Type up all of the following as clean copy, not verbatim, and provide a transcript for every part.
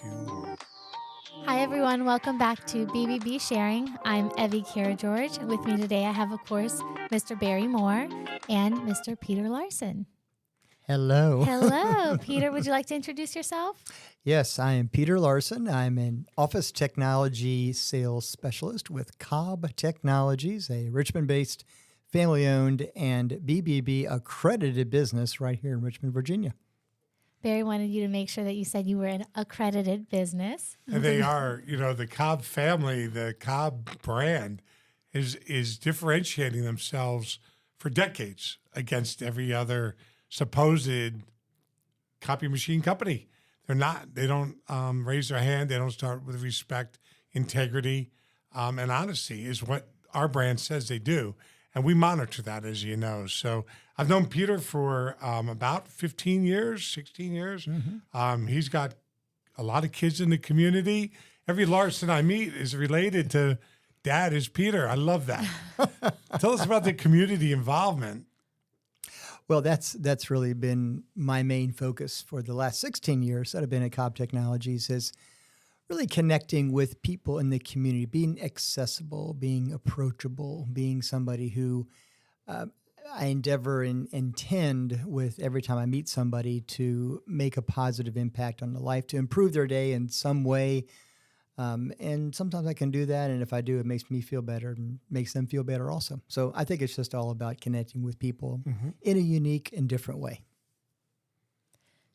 2, 1. Hi, everyone. Welcome back to BBB Sharing. I'm Evie Kara George. With me today, I have, of course, Mr. Barry Moore and Mr. Peter Larsen. Hello. Hello, Peter. Would you like to introduce yourself? Yes, I am Peter Larsen. I'm an office technology sales specialist with Cobb Technologies, a Richmond-based, family-owned, and BBB accredited business right here in Richmond, Virginia. Barry wanted you to make sure that you said you were an accredited business. And they are, the Cobb family, the Cobb brand is differentiating themselves for decades against every other supposed copy machine company. They don't raise their hand. They don't start with respect, integrity, and honesty is what our brand says they do. And we monitor that, as you know. So I've known Peter for about 15 years, 16 years. Mm-hmm. He's got a lot of kids in the community. Every Larsen I meet is related to Dad is Peter. I love that. Tell us about the community involvement. Well, that's really been my main focus for the last 16 years that I've been at Cobb Technologies is really connecting with people in the community, being accessible, being approachable, being somebody who I endeavor and intend with every time I meet somebody to make a positive impact on their life, to improve their day in some way. And sometimes I can do that. And if I do, it makes me feel better and makes them feel better also. So I think it's just all about connecting with people in a unique and different way.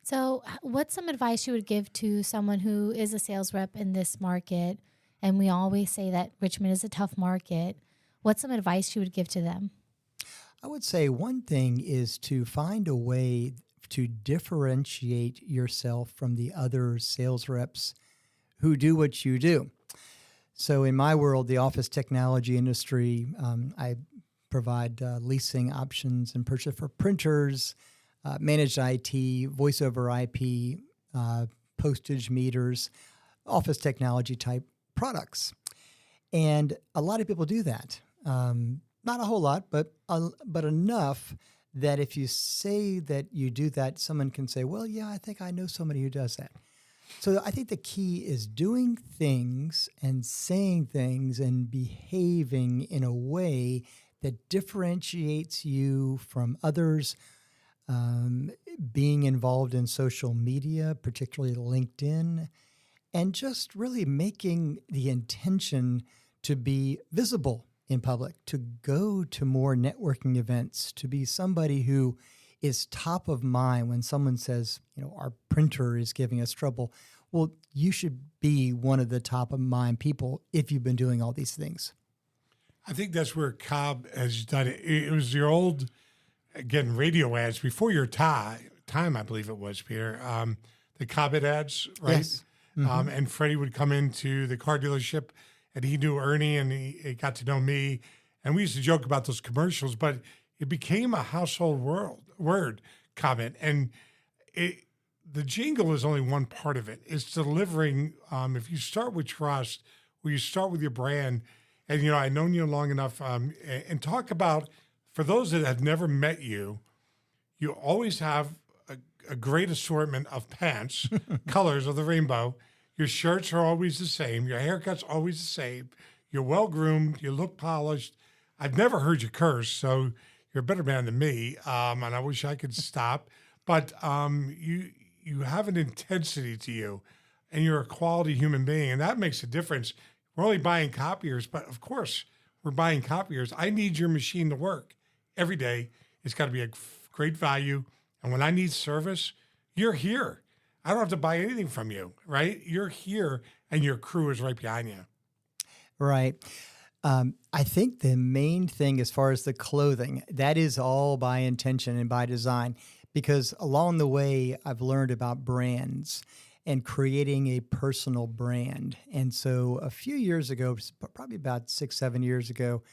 So what's some advice you would give to someone who is a sales rep in this market? And we always say that Richmond is a tough market. What's some advice you would give to them? I would say one thing is to find a way to differentiate yourself from the other sales reps who do what you do. So in my world, the office technology industry, I provide leasing options and purchase for printers, managed IT, voice over IP, postage meters, office technology type products. And a lot of people do that. Not a whole lot, but enough that if you say that you do that, someone can say, well, yeah, I think I know somebody who does that. So I think the key is doing things and saying things and behaving in a way that differentiates you from others. Being involved in social media, particularly LinkedIn, and just really making the intention to be visible in public, to go to more networking events, to be somebody who is top of mind when someone says, our printer is giving us trouble. Well, you should be one of the top of mind people if you've been doing all these things. I think that's where Cobb has done it. It was your old, again, radio ads before your time, I believe it was, Peter. The Cobb ads, right? Yes. Mm-hmm. And Freddie would come into the car dealership, and he knew Ernie, and he got to know me. And we used to joke about those commercials, but it became a household word comment. And the jingle is only one part of it. It's delivering. If you start with trust, or you start with your brand, and I've known you long enough, and talk about, for those that have never met you, you always have a great assortment of pants, colors of the rainbow. Your shirts are always the same. Your haircut's always the same. You're well-groomed. You look polished. I've never heard you curse, so you're a better man than me, and I wish I could stop. But you have an intensity to you, and you're a quality human being, and that makes a difference. We're only buying copiers, but of course we're buying copiers. I need your machine to work every day. It's got to be a great value, and when I need service, you're here. I don't have to buy anything from you, right? You're here, and your crew is right behind you. Right. I think the main thing as far as the clothing, that is all by intention and by design, because along the way, I've learned about brands and creating a personal brand. And so a few years ago, probably about 6-7 years ago,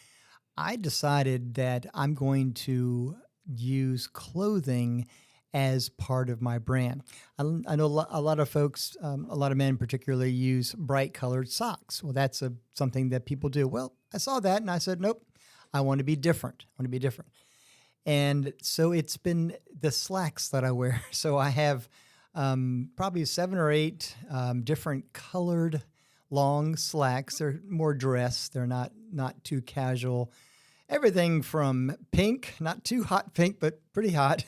I decided that I'm going to use clothing as part of my brand. I know a lot of folks, a lot of men particularly, use bright colored socks. Well, that's something that people do. Well, I saw that and I said, nope, I want to be different. I want to be different. And so it's been the slacks that I wear. So I have probably 7 or 8 different colored long slacks. They're more dress. They're not too casual. Everything from pink, not too hot pink, but pretty hot,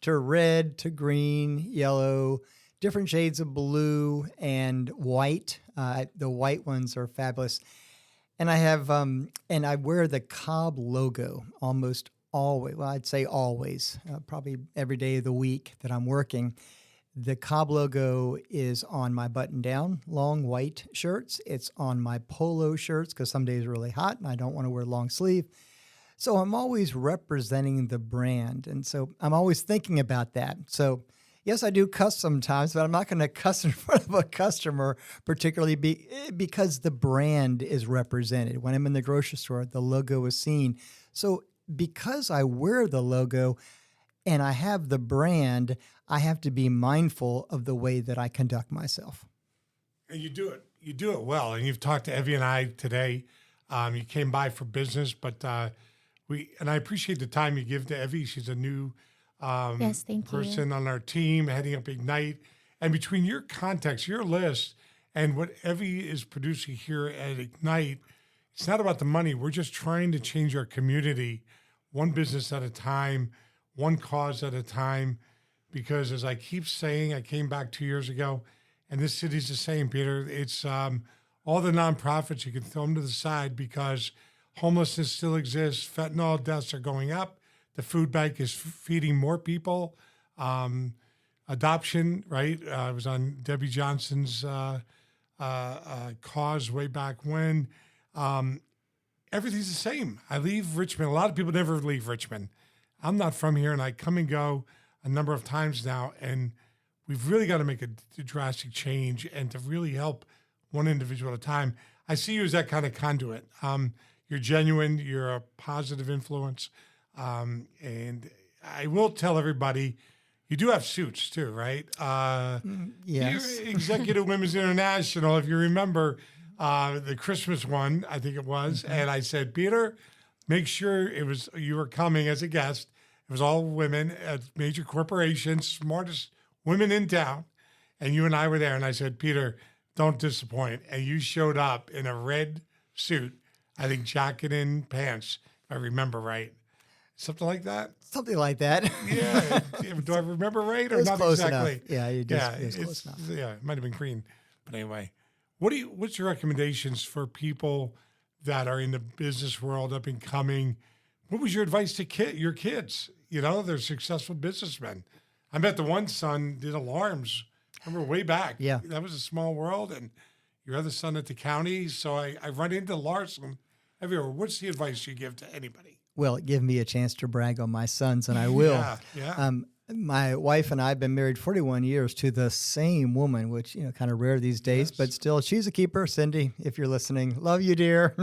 to red, to green, yellow, different shades of blue, and white. The white ones are fabulous. And I have, and I wear the Cobb logo almost always. Well, I'd say always, probably every day of the week that I'm working. The Cobb logo is on my button-down long white shirts. It's on my polo shirts because some days are really hot and I don't want to wear long sleeve. So I'm always representing the brand. And so I'm always thinking about that. So yes, I do cuss sometimes, but I'm not going to cuss in front of a customer, particularly because the brand is represented. When I'm in the grocery store, the logo is seen. So because I wear the logo and I have the brand, I have to be mindful of the way that I conduct myself. And you do it. You do it well. And you've talked to Evie and I today. You came by for business, but and I appreciate the time you give to Evie. She's a new Yes, thank person you. on our team heading up Ignite. And between your context, your list, and what Evie is producing here at Ignite, it's not about the money. We're just trying to change our community one business at a time, one cause at a time. Because as I keep saying, I came back 2 years ago, and this city's the same, Peter. It's all the nonprofits, you can throw them to the side because homelessness still exists. Fentanyl deaths are going up. The food bank is feeding more people. Adoption, right? I was on Debbie Johnson's cause way back when. Everything's the same. I leave Richmond. A lot of people never leave Richmond. I'm not from here, and I come and go a number of times now, and we've really got to make a drastic change and to really help one individual at a time. I see you as that kind of conduit. You're genuine. You're a positive influence. And I will tell everybody, you do have suits too, right? Yes. You're Executive Women's International, if you remember the Christmas one, I think it was. And I said, Peter, make sure you were coming as a guest. It was all women at major corporations, smartest women in town. And you and I were there. And I said, Peter, don't disappoint. And you showed up in a red suit, I think jacket and pants, if I remember right. Something like that? Something like that. Yeah. Do I remember right or It's not close exactly? enough. Yeah, it was close enough. Yeah, it might have been green. But anyway, what's your recommendations for people that are in the business world, up and coming? What was your advice to your kids? You know, they're successful businessmen. I bet the one son did alarms. Remember way back. Yeah. That was a small world. And your other son at the county. So I run into Larsen everywhere. What's the advice you give to anybody? Well, give me a chance to brag on my sons, and I will. Yeah. My wife and I have been married 41 years to the same woman, which, kind of rare these days, but still, she's a keeper. Cindy, if you're listening, love you, dear.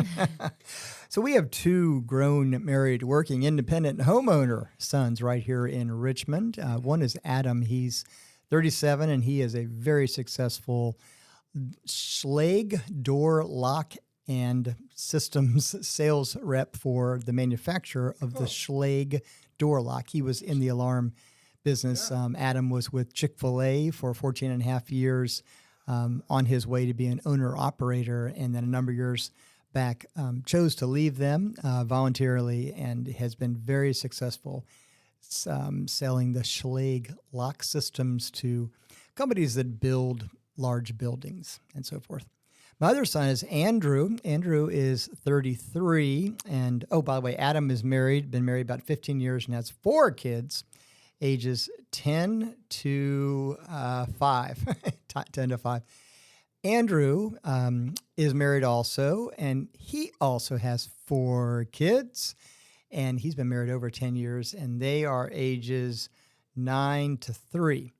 So we have 2 grown, married, working, independent homeowner sons right here in Richmond. One is Adam. He's 37, and he is a very successful Schlage door lock and systems sales rep for the manufacturer of the Schlage door lock. He was in the alarm business. Yeah. Adam was with Chick-fil-A for 14 and a half years on his way to be an owner-operator, and then a number of years back chose to leave them voluntarily and has been very successful selling the Schlage lock systems to companies that build large buildings and so forth. My other son is Andrew. Andrew is 33. And, by the way, Adam is married, been married about 15 years and has 4 kids, ages 10 to 5. 10 to 5. Andrew is married also, and he also has 4 kids. And he's been married over 10 years, and they are ages 9 to 3.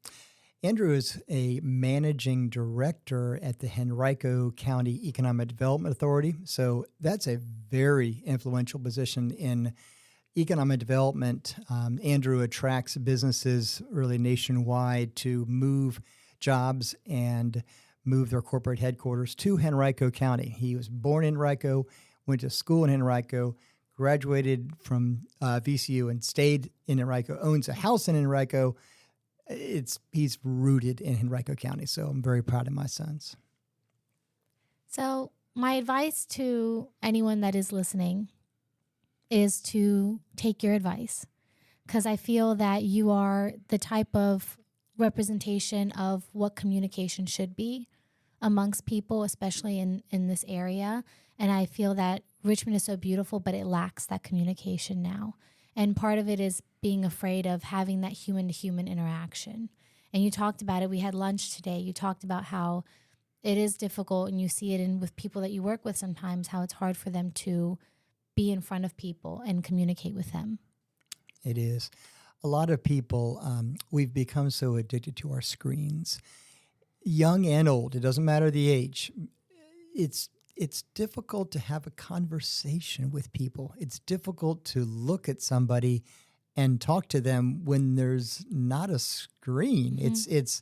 Andrew is a managing director at the Henrico County Economic Development Authority. So that's a very influential position in economic development. Andrew attracts businesses really nationwide to move jobs and move their corporate headquarters to Henrico County. He was born in Henrico, went to school in Henrico, graduated from VCU and stayed in Henrico, owns a house in Henrico, he's rooted in Henrico County. So I'm very proud of my sons. So my advice to anyone that is listening is to take your advice, because I feel that you are the type of representation of what communication should be amongst people, especially in this area. And I feel that Richmond is so beautiful, but it lacks that communication now. And part of it is being afraid of having that human-to-human interaction. And you talked about it. We had lunch today. You talked about how it is difficult, and you see it with people that you work with sometimes, how it's hard for them to be in front of people and communicate with them. It is. A lot of people, we've become so addicted to our screens, young and old. It doesn't matter the age. It's difficult to have a conversation with people. It's difficult to look at somebody and talk to them when there's not a screen. Mm-hmm.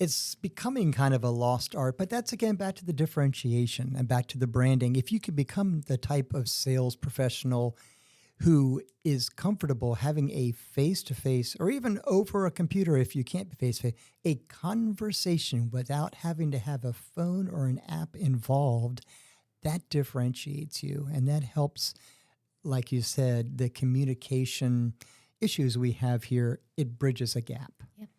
It's becoming kind of a lost art, but that's, again, back to the differentiation and back to the branding. If you could become the type of sales professional who is comfortable having a face-to-face, or even over a computer if you can't be face-to-face, a conversation without having to have a phone or an app involved, that differentiates you. And that helps, like you said, the communication issues we have here, it bridges a gap. Yep.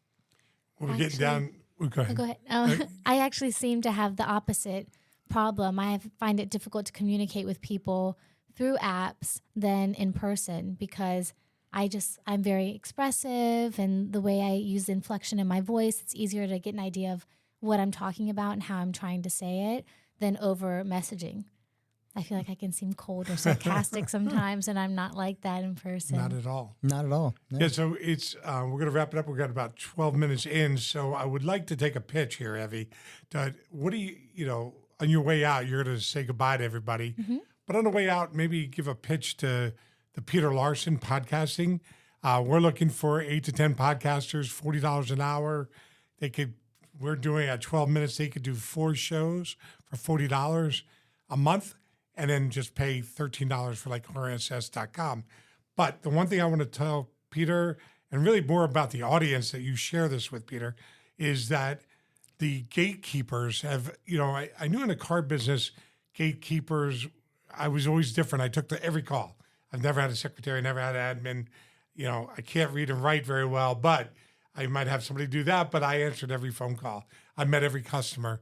We're getting down. Go ahead. Go ahead. I actually seem to have the opposite problem. I find it difficult to communicate with people through apps than in person, because I'm very expressive, and the way I use the inflection in my voice, it's easier to get an idea of what I'm talking about and how I'm trying to say it than over messaging. I feel like I can seem cold or sarcastic sometimes, and I'm not like that in person. Not at all. Not at all. No. Yeah, so it's we're going to wrap it up. We've got about 12 minutes in, so I would like to take a pitch here, Evie. What do you on your way out, you're going to say goodbye to everybody. Mm-hmm. But on the way out, maybe give a pitch to the Peter Larsen podcasting. We're looking for 8 to 10 podcasters, $40 an hour. We're doing at 12 minutes. They could do 4 shows for $40 a month, and then just pay $13 for like RSS.com. But the one thing I want to tell Peter, and really more about the audience that you share this with, Peter, is that the gatekeepers have, I knew in the car business, gatekeepers, I was always different. I took to every call. I've never had a secretary, never had an admin. I can't read and write very well, but I might have somebody do that. But I answered every phone call. I met every customer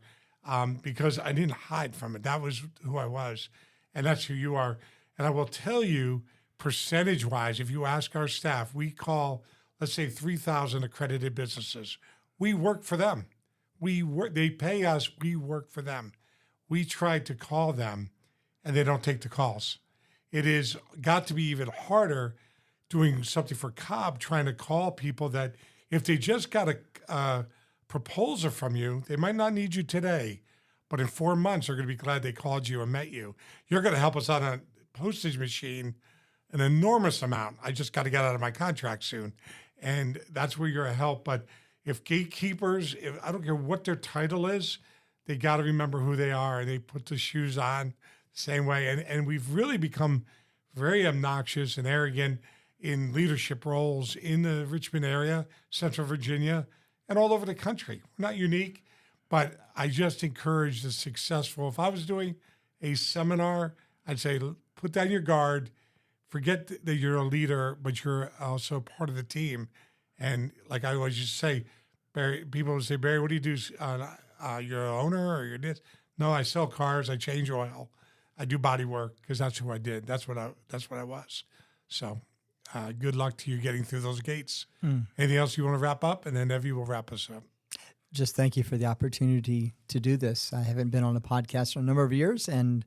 because I didn't hide from it. That was who I was, and that's who you are. And I will tell you, percentage-wise, if you ask our staff, we call, let's say, 3,000 accredited businesses. We work for them. They pay us. We work for them. We try to call them, and they don't take the calls. It is got to be even harder doing something for Cobb, trying to call people that if they just got a proposal from you, they might not need you today, but in 4 months, they're going to be glad they called you and met you. You're going to help us on a postage machine, an enormous amount. I just got to get out of my contract soon. And that's where you're a help. But if gatekeepers, I don't care what their title is, they got to remember who they are. They put the shoes on the same way. And we've really become very obnoxious and arrogant in leadership roles in the Richmond area, Central Virginia, and all over the country. We're not unique, but I just encourage the successful. If I was doing a seminar, I'd say, put down your guard, forget that you're a leader, but you're also part of the team. And like I always used to say, Barry, people would say, Barry, what do you do? You're an owner or you're this? No, I sell cars. I change oil. I do body work because that's who I did. That's what I was. So good luck to you getting through those gates. Anything else you want to wrap up? And then Evie will wrap us up. Just thank you for the opportunity to do this. I haven't been on a podcast for a number of years, and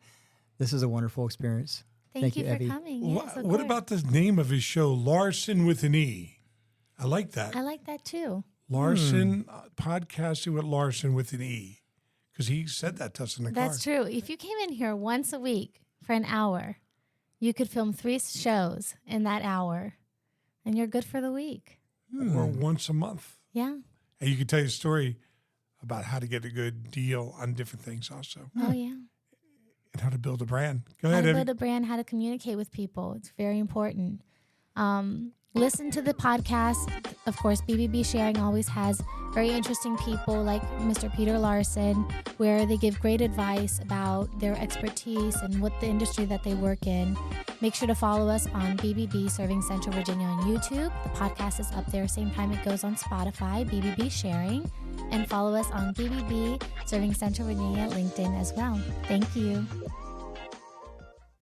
this is a wonderful experience. Thank you for Evie. coming. Yes, What about the name of his show, Larsen with an E? I like that. I like that too. Larsen, podcasting with Larsen with an E, because he said that to us in the car. That's true. If you came in here once a week for an hour, you could film 3 shows in that hour, and you're good for the week. Or once a month. Yeah. And you can tell your story about how to get a good deal on different things also. Oh, yeah. And how to build a brand. Go How ahead, to Evie. build a brand, how to communicate with people. It's very important. Listen to the podcast. Of course, BBB Sharing always has very interesting people like Mr. Peter Larsen, where they give great advice about their expertise and what the industry that they work in. Make sure to follow us on BBB Serving Central Virginia on YouTube. The podcast is up there, same time it goes on Spotify, BBB Sharing. And follow us on BBB Serving Central Virginia LinkedIn as well. Thank you.